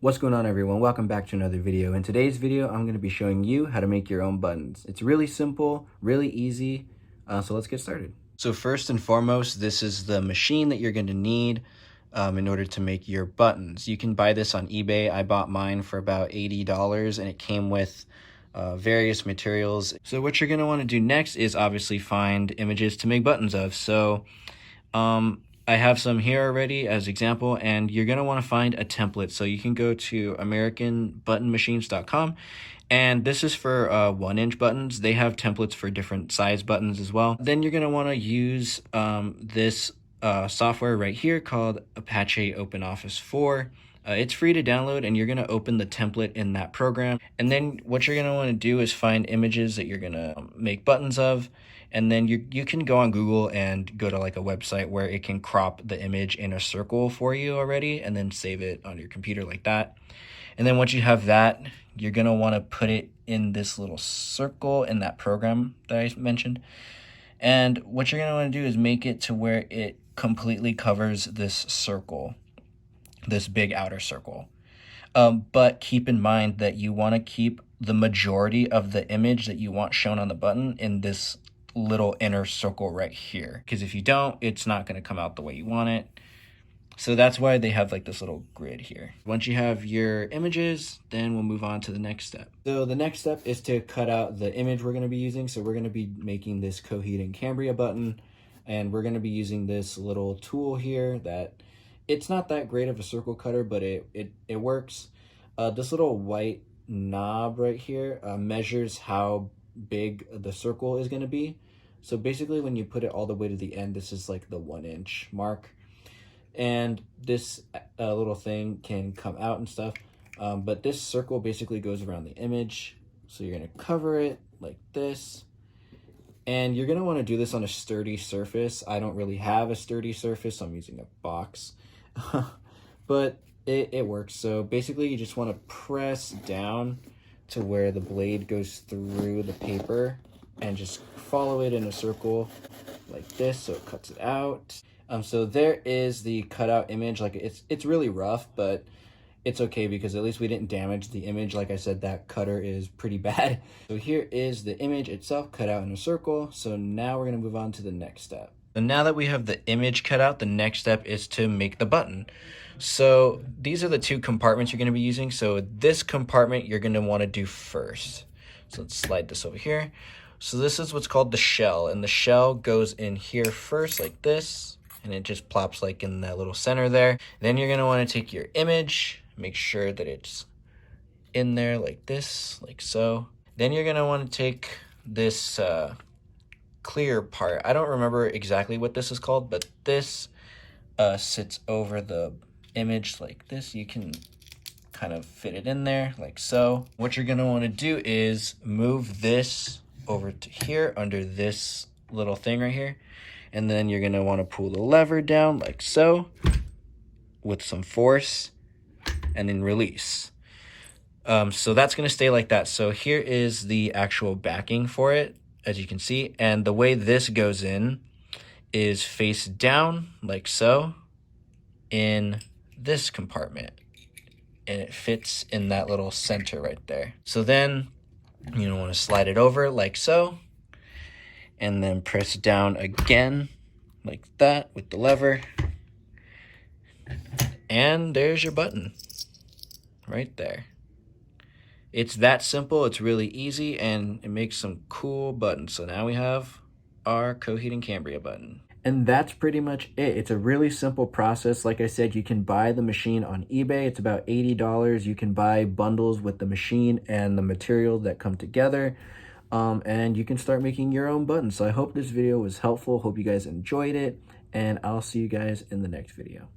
What's going on, everyone? Welcome back to another video. In today's video, I'm going to be showing you how to make your own buttons. It's really simple, really easy, so let's get started. So first and foremost, this is the machine that you're going to need in order to make your buttons. You can buy this on eBay. I bought mine for about $80 and it came with various materials. So what you're going to want to do next is obviously find images to make buttons of. So I have some here already as example, and you're going to want to find a template. So you can go to americanbuttonmachines.com, and this is for 1-inch buttons. They have templates for different size buttons as well. Then you're going to want to use this software right here called Apache OpenOffice 4. It's free to download, and you're going to open the template in that program. And then what you're going to want to do is find images that you're going to make buttons of. And then you can go on Google and go to like a website where it can crop the image in a circle for you already, and then save it on your computer like that. And then once you have that, you're going to want to put it in this little circle in that program that I mentioned. And what you're going to want to do is make it to where it completely covers this circle, this big outer circle. But keep in mind that you want to keep the majority of the image that you want shown on the button in this little inner circle right here, because if you don't, it's not going to come out the way you want it. So that's why they have like this little grid here. Once you have your images, then we'll move on to the next step. So the next step is to cut out the image we're going to be using. So we're going to be making this Coheed and Cambria button, and we're going to be using this little tool here that it's not that great of a circle cutter, but it works. This little white knob right here measures how big the circle is going to be. So basically when you put it all the way to the end, this is like the 1-inch mark, and this little thing can come out and stuff, but this circle basically goes around the image. So you're going to cover it like this, and you're going to want to do this on a sturdy surface. I don't really have a sturdy surface, so I'm using a box but it works. So basically you just want to press down to where the blade goes through the paper and just follow it in a circle like this so it cuts it out. So there is the cutout image. Like it's really rough, but it's okay because at least we didn't damage the image. Like I said, that cutter is pretty bad. So here is the image itself cut out in a circle. So now we're going to move on to the next step. So now that we have the image cut out, the next step is to make the button. So these are the two compartments you're going to be using. So this compartment you're going to want to do first. So let's slide this over here. So this is what's called the shell, and the shell goes in here first like this, and it just plops like in that little center there. Then you're going to want to take your image, make sure that it's in there like this, like so. Then you're going to want to take this clear part. I don't remember exactly what this is called, but this sits over the image like this. You can kind of fit it in there like so. What you're going to want to do is move this over to here under this little thing right here, and then you're going to want to pull the lever down like so with some force, and then release. So that's going to stay like that. So here is the actual backing for it, as you can see, and the way this goes in is face down like so in this compartment, and it fits in that little center right there. So then you want to slide it over like so, and then press down again like that with the lever, and there's your button right there. It's that simple. It's really easy, and it makes some cool buttons. So now we have our Coheed and Cambria button. And that's pretty much it. It's a really simple process. Like I said, you can buy the machine on eBay. It's about $80. You can buy bundles with the machine and the material that come together. And you can start making your own buttons. So I hope this video was helpful. Hope you guys enjoyed it, and I'll see you guys in the next video.